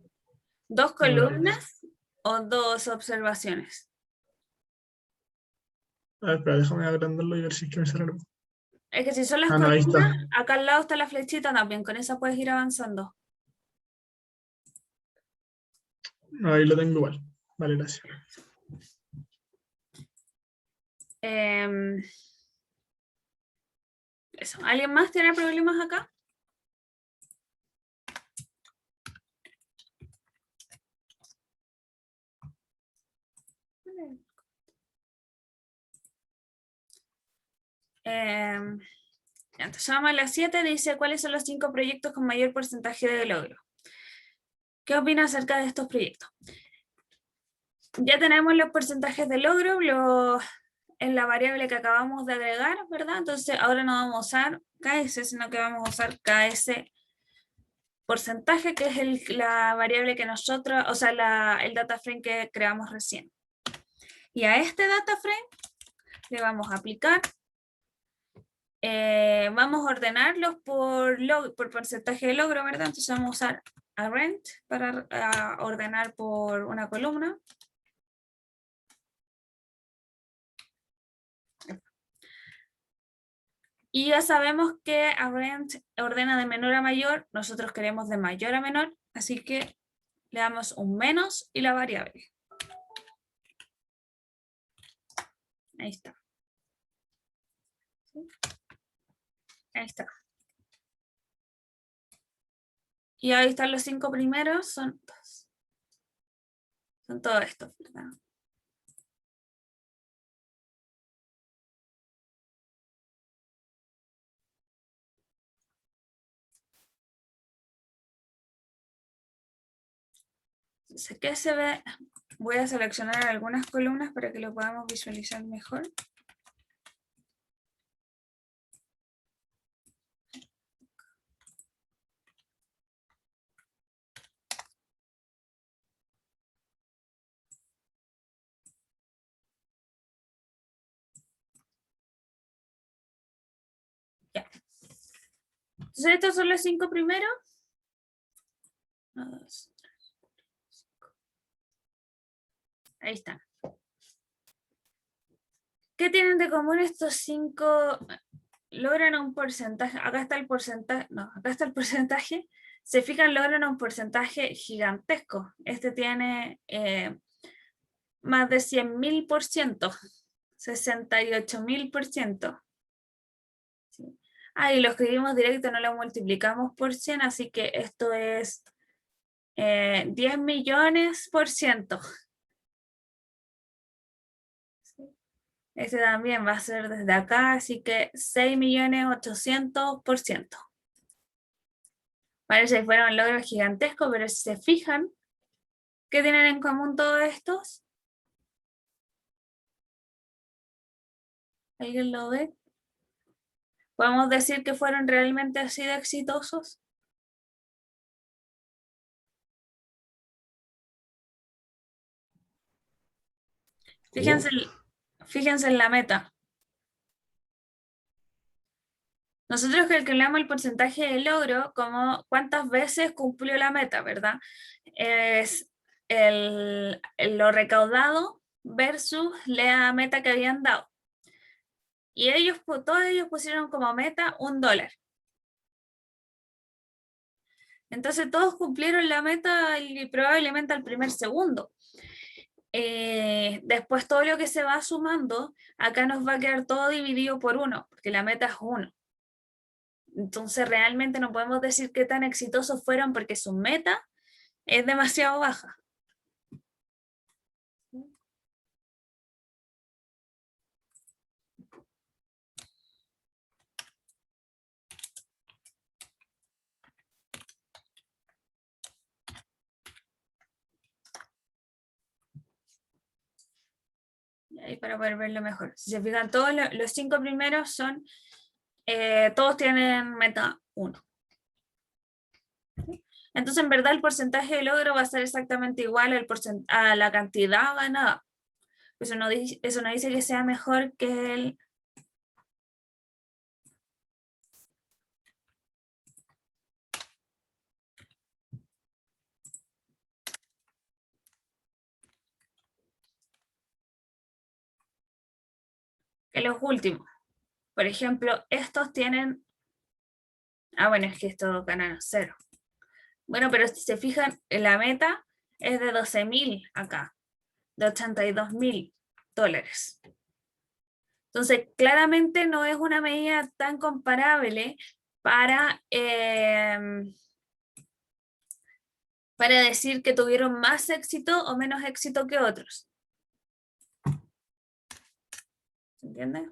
¿Dos a ver. columnas o dos observaciones? A ver, espera, déjame agrandarlo y ver si es que me sale algo. Es que si son las Ah, no, ahí columnas, está. acá al lado está la flechita también, con esa puedes ir avanzando. No, ahí lo tengo igual. Vale, gracias. Eso. ¿Alguien más tiene problemas acá? Entonces vamos a la 7, dice ¿cuáles son los 5 proyectos con mayor porcentaje de logro? ¿Qué opina acerca de estos proyectos? Ya tenemos los porcentajes de logro en la variable que acabamos de agregar, ¿verdad? Entonces ahora no vamos a usar KS, sino que vamos a usar KS porcentaje, que es la variable que nosotros, o sea, el data frame que creamos recién. Y a este data frame le vamos a aplicar, vamos a ordenarlos por porcentaje de logro, ¿verdad? Entonces vamos a usar arrend para ordenar por una columna. Y ya sabemos que arrend ordena de menor a mayor, nosotros queremos de mayor a menor, así que le damos un menos y la variable. Ahí está. ¿Sí? Ahí está. Y ahí están los 5 primeros, son todos estos, ¿verdad? Entonces, ¿qué se ve? Voy a seleccionar algunas columnas para que lo podamos visualizar mejor. Ya. Entonces, estos son los 5 primeros. 1, 2, 3, 4, 5. Ahí están. ¿Qué tienen de común estos 5? Logran un porcentaje, acá está el porcentaje, no, acá está el porcentaje. Se fijan, logran un porcentaje gigantesco. Este tiene más de 100.000%, 68.000%. ¿Sí? Y lo escribimos directo, no lo multiplicamos por 100, así que esto es 10 millones%. ¿Sí? Este también va a ser desde acá, así que 6.800.000%. Parece que fueron logros gigantescos, pero si se fijan, ¿qué tienen en común todos estos? ¿Alguien lo ve? ¿Podemos decir que fueron realmente así de exitosos? Fíjense en la meta. Nosotros calculamos el porcentaje de logro como cuántas veces cumplió la meta, ¿verdad? Es lo recaudado versus la meta que habían dado. Y todos ellos pusieron como meta $1. Entonces todos cumplieron la meta y probablemente al primer segundo. Después todo lo que se va sumando, acá nos va a quedar todo dividido por 1, porque la meta es 1. Entonces realmente no podemos decir qué tan exitosos fueron porque su meta es demasiado baja. Ahí para poder verlo mejor. Si se fijan, todos los 5 primeros son, todos tienen meta 1. Entonces, en verdad, el porcentaje de logro va a ser exactamente igual a la cantidad ganada. Eso no dice que sea mejor que los últimos. Por ejemplo, estos tienen... bueno, es que estos ganan 0. Bueno, pero si se fijan, la meta es de 12.000 acá, de $82.000. Entonces, claramente no es una medida tan comparable para decir que tuvieron más éxito o menos éxito que otros. ¿Se entiende?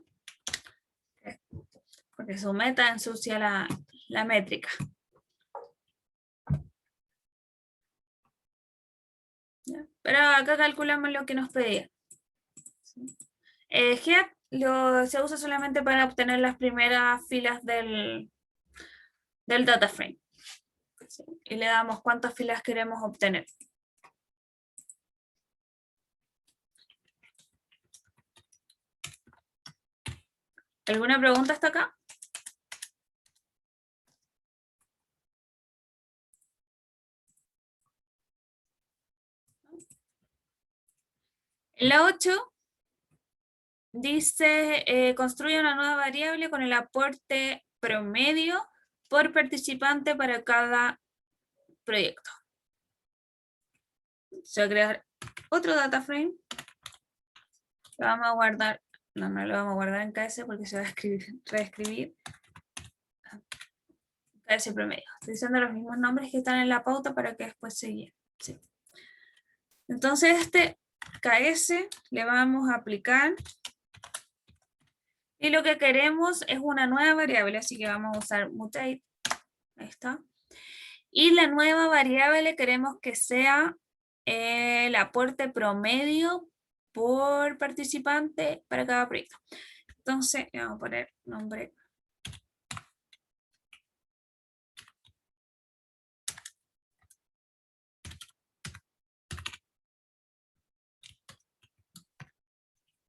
Porque su meta ensucia la métrica. ¿Ya? Pero acá calculamos lo que nos pedía. Head se usa solamente para obtener las primeras filas del data frame. ¿Sí? Y le damos cuántas filas queremos obtener. ¿Alguna pregunta hasta acá? En la 8 dice, construye una nueva variable con el aporte promedio por participante para cada proyecto. Se va a crear otro data frame. Lo vamos a guardar, no lo vamos a guardar en KS porque se va a reescribir. KS promedio. Estoy diciendo los mismos nombres que están en la pauta para que después se guíen. Sí. Entonces este KS le vamos a aplicar y lo que queremos es una nueva variable, así que vamos a usar mutate. Ahí está. Y la nueva variable queremos que sea el aporte promedio por participante para cada proyecto. Entonces, vamos a poner nombre.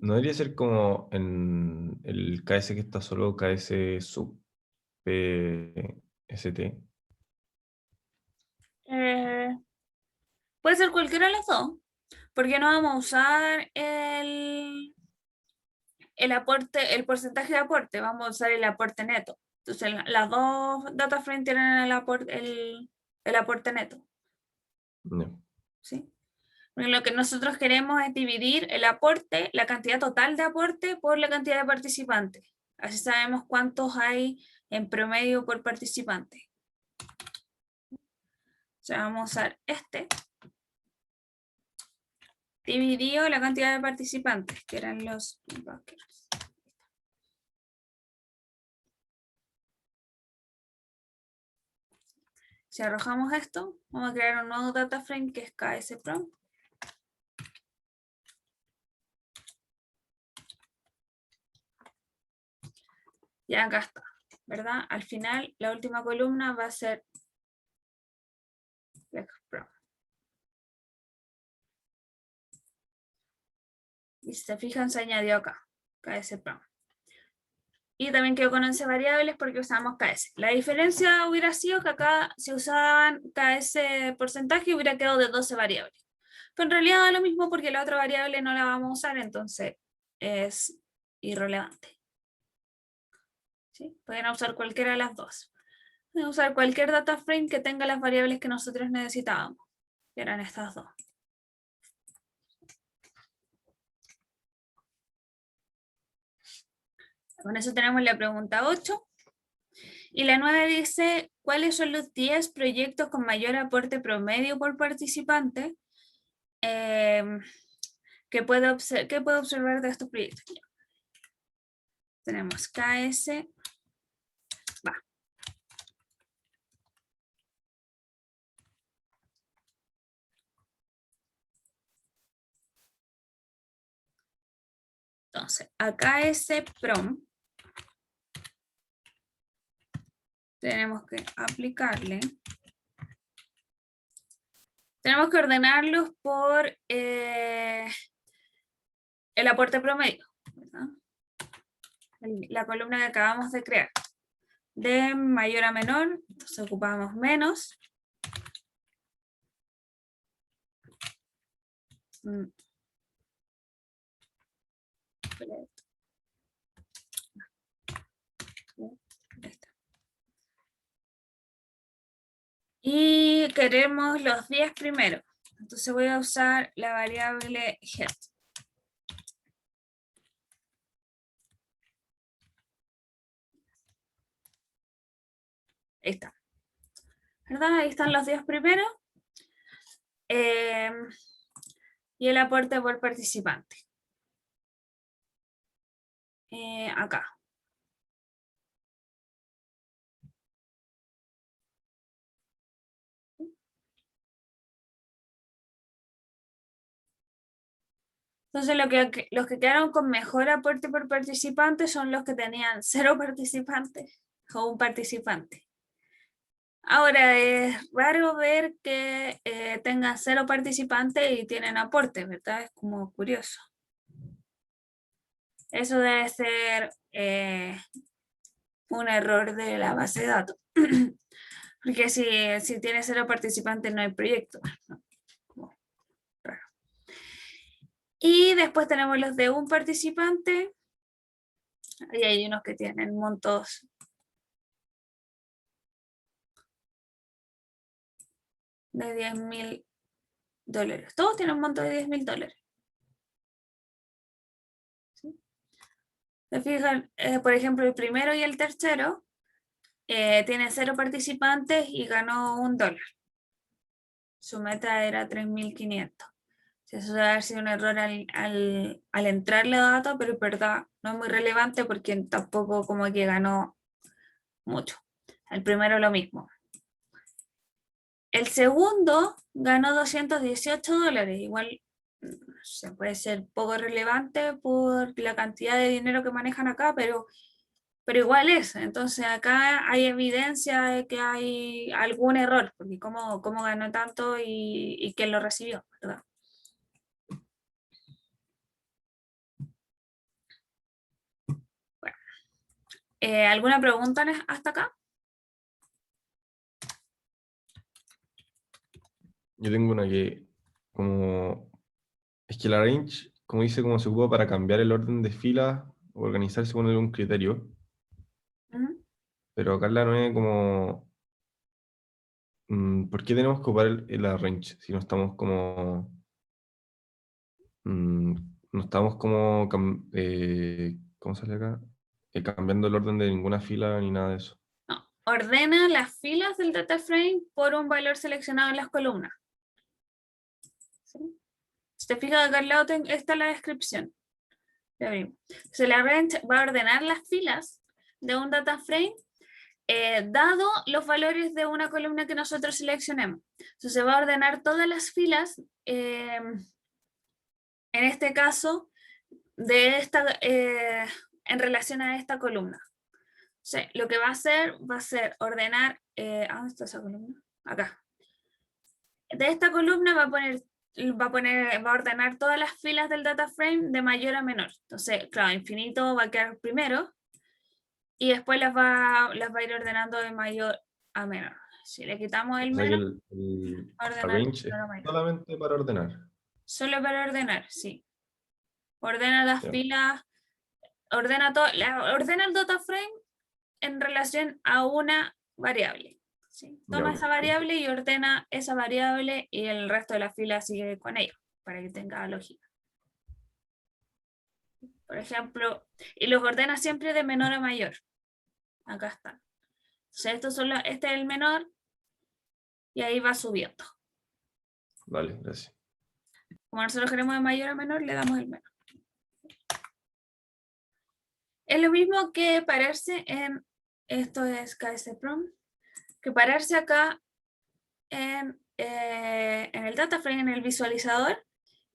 ¿No debería ser como en el KS que está solo KS sub PST? Puede ser cualquiera de los dos, porque no vamos a usar el aporte, el porcentaje de aporte, vamos a usar el aporte neto. Entonces, las dos data frame tienen el aporte neto. No. ¿Sí? Porque lo que nosotros queremos es dividir el aporte, la cantidad total de aporte por la cantidad de participantes. Así sabemos cuántos hay en promedio por participante. O sea, vamos a usar este. Dividido la cantidad de participantes, que eran los backers. Si arrojamos esto, vamos a crear un nuevo data frame que es KSPROM. Y acá está, ¿verdad? Al final, la última columna va a ser FlexPROM. Y si se fijan, se añadió acá, KSPROM. Y también quedó con 11 variables porque usamos KS. La diferencia hubiera sido que acá, si usaban KS porcentaje, hubiera quedado de 12 variables. Pero en realidad da lo mismo porque la otra variable no la vamos a usar, entonces es irrelevante. ¿Sí? Pueden usar cualquiera de las dos. Pueden usar cualquier data frame que tenga las variables que nosotros necesitábamos, que eran estas dos. Con eso tenemos la pregunta 8. Y la 9 dice, ¿cuáles son los 10 proyectos con mayor aporte promedio por participante que puede observar de estos proyectos? Tenemos KS. Entonces, acá ese prom tenemos que aplicarle. Tenemos que ordenarlos por el aporte promedio, ¿verdad? La columna que acabamos de crear. De mayor a menor, entonces ocupamos menos. Y queremos los 10 primeros. Entonces voy a usar la variable head. Ahí está. ¿Verdad? Ahí están los 10 primeros. Y el aporte por participante. Acá. Entonces los que quedaron con mejor aporte por participante son los que tenían 0 participantes o un participante. Ahora es raro ver que tengan 0 participantes y tienen aporte, ¿verdad? Es como curioso. Eso debe ser un error de la base de datos. Porque si tiene 0 participantes no hay proyecto. ¿No? Raro. Y después tenemos los de un participante. Ahí hay unos que tienen montos de $10.000. Todos tienen un monto de $10.000. ¿Sí? Se fijan, por ejemplo, el primero y el tercero tienen 0 participantes y ganó $1. Su meta era 3.500. Eso debe haber sido un error al entrar la data, pero es verdad, no es muy relevante porque tampoco como que ganó mucho. El primero lo mismo. El segundo ganó $218, igual se puede ser poco relevante por la cantidad de dinero que manejan acá, pero igual es. Entonces acá hay evidencia de que hay algún error, porque cómo ganó tanto y quién lo recibió, ¿verdad? Bueno. ¿Alguna pregunta hasta acá? Yo tengo una que, como, es que la range, como dice, como se ocupa para cambiar el orden de filas o organizar según algún criterio, pero acá la no es como, ¿por qué tenemos que ocupar la range si no estamos como, no estamos como, ¿cómo sale acá? Cambiando el orden de ninguna fila ni nada de eso. No, ordena las filas del data frame por un valor seleccionado en las columnas. ¿Sí? Si te fijas acá al lado está la descripción. Entonces la range va a ordenar las filas de un data frame dado los valores de una columna que nosotros seleccionemos. Entonces se va a ordenar todas las filas, en este caso, de en relación a esta columna. Entonces, lo que va a hacer ordenar, ¿dónde está esa columna? Acá. De esta columna va a ordenar todas las filas del data frame de mayor a menor. Entonces, claro, infinito va a quedar primero y después las va a ir ordenando de mayor a menor. Si le quitamos el O sea que menor, la range es solamente para ordenar. solo para ordenar, sí. Ordena las Ya. filas, ordena el data frame en relación a una variable. ¿Sí? Toma Ya, esa variable y ordena esa variable y el resto de la fila sigue con ella, para que tenga lógica. Por ejemplo, y los ordena siempre de menor a mayor. Acá está. Entonces, este es el menor y ahí va subiendo. Vale, gracias. Como nosotros queremos de mayor a menor, le damos el menor. Es lo mismo que pararse en, esto es KS-PROM, que pararse acá en el data frame, en el visualizador,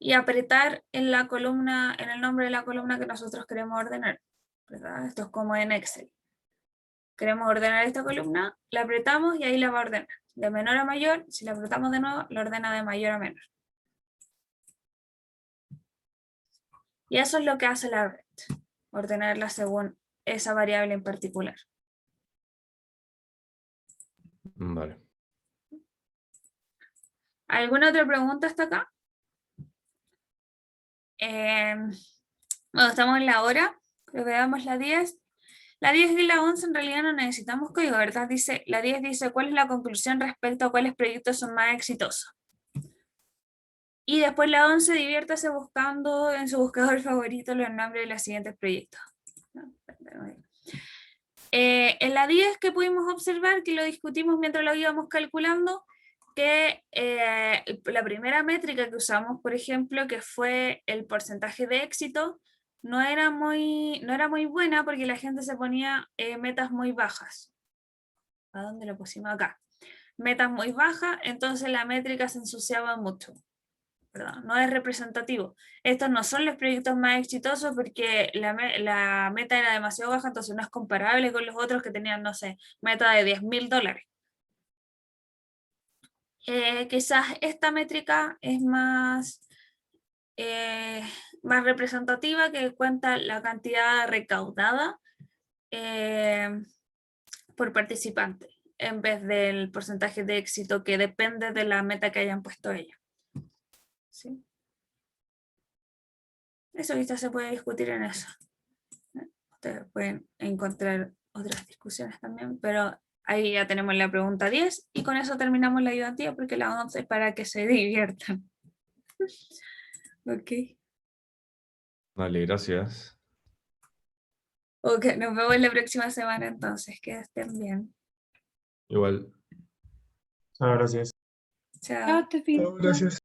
y apretar en la columna, en el nombre de la columna que nosotros queremos ordenar, ¿verdad? Esto es como en Excel. Queremos ordenar esta columna, la apretamos y ahí la va a ordenar. De menor a mayor, si la apretamos de nuevo, la ordena de mayor a menor. Y eso es lo que hace la red, ordenarla según esa variable en particular. Vale. ¿Alguna otra pregunta hasta acá? Bueno, estamos en la hora, pero veamos la 10. La 10 y la 11 en realidad no necesitamos código, ¿verdad? La 10 dice cuál es la conclusión respecto a cuáles proyectos son más exitosos. Y después la 11, diviértase buscando en su buscador favorito los nombres de los siguientes proyectos. En la 10 que pudimos observar, que lo discutimos mientras lo íbamos calculando, que la primera métrica que usamos, por ejemplo, que fue el porcentaje de éxito, no era muy buena porque la gente se ponía metas muy bajas. ¿A dónde lo pusimos? Acá. Metas muy bajas, entonces la métrica se ensuciaba mucho. ¿Verdad? No es representativo. Estos no son los proyectos más exitosos porque la meta era demasiado baja, entonces no es comparable con los otros que tenían, no sé, meta de $10.000. Quizás esta métrica es más representativa, que cuenta la cantidad recaudada por participante, en vez del porcentaje de éxito que depende de la meta que hayan puesto ellos. ¿Sí? Eso quizás se puede discutir en eso. Ustedes pueden encontrar otras discusiones también, pero ahí ya tenemos la pregunta 10 y con eso terminamos la ayudantía porque la 11 es para que se diviertan. Ok. Vale, gracias. Ok, nos vemos la próxima semana entonces. Que estén bien. Igual. Gracias. Chao. Chao, Tefi. Chao, gracias.